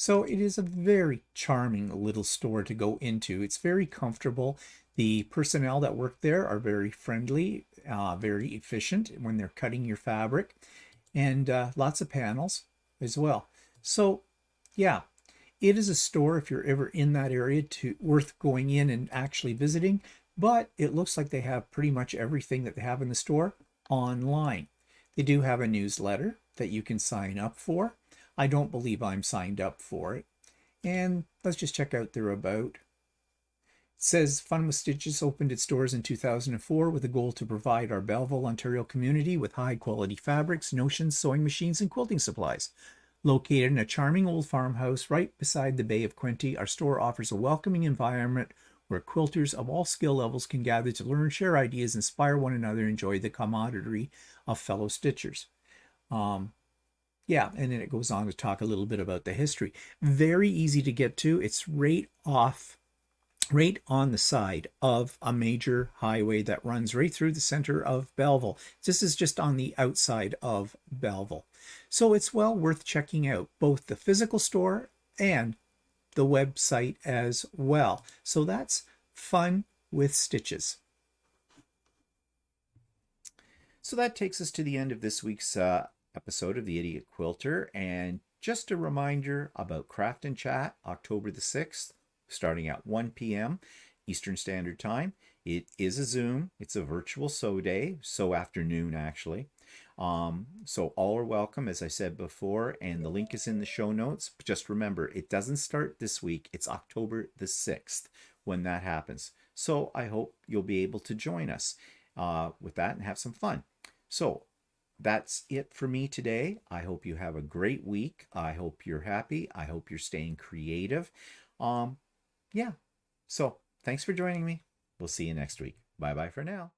So it is a very charming little store to go into. It's very comfortable. The personnel that work there are very friendly, very efficient when they're cutting your fabric, and lots of panels as well. So yeah, it is a store, if you're ever in that area, worth going in and actually visiting, but it looks like they have pretty much everything that they have in the store online. They do have a newsletter that you can sign up for. I don't believe I'm signed up for it. And let's just check out their about. It says Fun with Stitches opened its doors in 2004 with a goal to provide our Belleville, Ontario community with high quality fabrics, notions, sewing machines, and quilting supplies. Located in a charming old farmhouse right beside the Bay of Quinte, our store offers a welcoming environment where quilters of all skill levels can gather to learn, share ideas, inspire one another, and enjoy the camaraderie of fellow stitchers. Yeah, and then it goes on to talk a little bit about the history. Very easy to get to. It's right on the side of a major highway that runs right through the center of Belleville. This is just on the outside of Belleville. So it's well worth checking out, both the physical store and the website as well. So that's Fun with Stitches. So that takes us to the end of this week's episode of the Idiot Quilter. And just a reminder about Craft and Chat, October the 6th, starting at 1 p.m. Eastern Standard Time. It is a Zoom. It's a virtual sew day, sew afternoon actually. So all are welcome, as I said before, and the link is in the show notes. But just remember, it doesn't start this week. It's October the 6th when that happens. So I hope you'll be able to join us with that and have some fun. So that's it for me today. I hope you have a great week. I hope you're happy. I hope you're staying creative. Yeah. So thanks for joining me. We'll see you next week. Bye-bye for now.